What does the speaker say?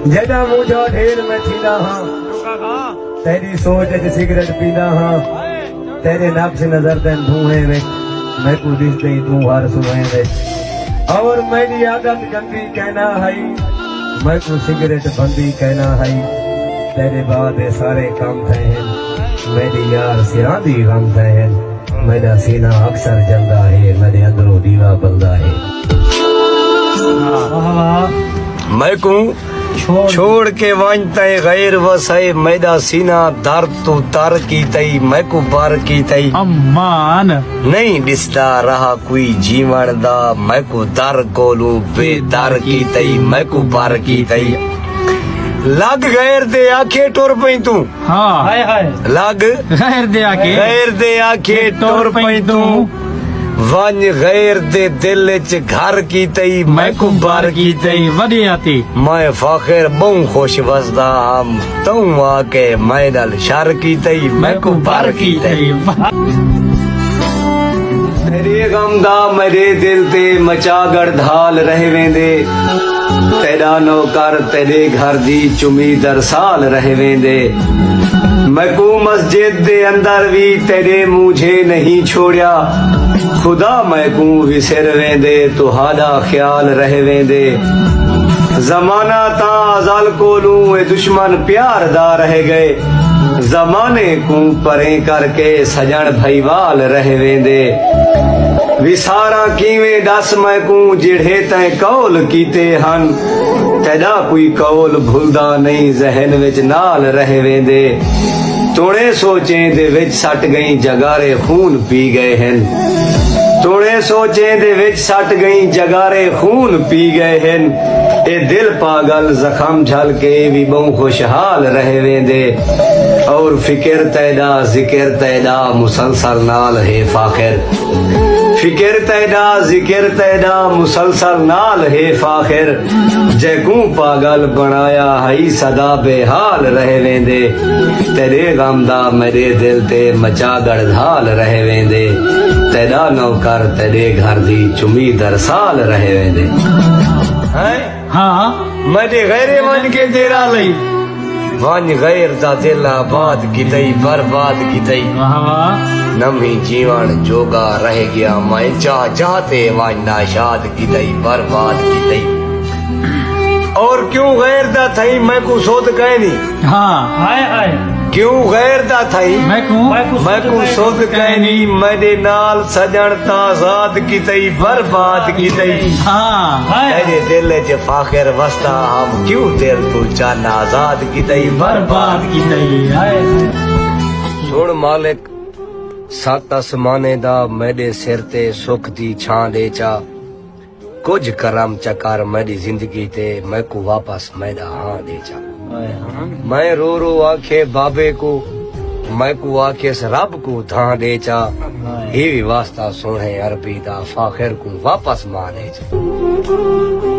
जदा मुझो ढेर में थींदा हाँ तेरी सोच च सिगरेट पींदा हाँ तेरे नक्श नजर तेन धुएं में मैं को दिसते ही तू हर सुबह में और मेरी आदत गंदी कहना है मैं को सिगरेट बंदी कहना है तेरे बाद सारे काम थे हैं मेरी यार सिरा दी गम थे हैं मेरा सीना अक्सर जलता है मेरे अंदरों दीवा बलदा है मैं को छोड़ के वांचते गैर वसाए मैदा सीना दर तो तर की तई मैं को बार की तई अम्मान नहीं दिसता रहा कोई जीवन दा मैं को दर कोलू बेदर की तई मैं को बार की तई लग गैर दे आखे टुर पई तू हाँ हाय हाय लग गैर दे आखे टुर पई तू वन गैर दे दिल च घर की तई मैं को बार की तई वडी आती मैं फाखिर बहु खुश वसदा हम तू आके मैं दल शर की तई मैं को बार की तई तेरे गम दा मेरे दिल ते मचागड़ धाल रह वेंदे तेरा नौकर तेरे घर दी चुमी दरसाल रह वेंदे मैं को मस्जिद दे अंदर भी तेरे मुझे नहीं छोड़िया खुदा मैं को विसर वेंदे तुहादा ख्याल रह वेंदे जमाना ता अजल कोलू ए दुश्मन प्यार दा रह गए जमाने को परे करके सजन भईवाल रह वेंदे विसारा कीवे दस मैं को जिढ़े तै कौल कीते हन तेरा कोई कौल भुलदा नहीं जहन विच नाल रह वेंदे तोड़े सोचे दे विच सट गई जगारे खून पी गए हैं तोड़े सोचे दे विच सट गई जगारे खून पी गए हैं ए दिल पागल जख्म झल के भी बहु खुशहाल रह वेंदे और फिक्र तैदा जिक्र तैदा मुसलसल नाल है फाखिर फिक्र तैदा जिक्र तैदा मुसलसल नाल है फाखिर जैकू पागल बनाया हई सदा बेहाल रह वेंदे तेरे गम दा मेरे दिल ते मचागड़ धाल रह वेंदे तेरा नौकर तेरे घर दी चुमी दरसाल रह वेंदे हाँ मेरे गैरे मन के तेरा लई वन गैर दा दिल आबाद की तई बर्बाद की तई नमी जीवन जोगा रह गया मैं चाहते वन नाशाद की तई बर्बाद की तई और क्यों गैर दा थई मैं को सोच कहनी हाँ हाय हाय क्यों गैर दा थई मैं को सोच कहनी मेरे नाल सजन ताजाद की तई बर्बाद की तई हाँ तेरे दिल च फाखिर वस्ता हम क्यों दिल तू चाहना आजाद की तई बर्बाद की तई सुन मालिक सत आसमाने दा मेरे सिर ते सुख दी छां दे चा कुछ करम चकार मेरी जिंदगी ते मैं को वापस मैदा हाँ दे चा मैं रो रो आखे बाबे को मैं को आखे रब को धां दे चा ये भी वास्ता सुने अरबी दा फाखिर को वापस मां दे चा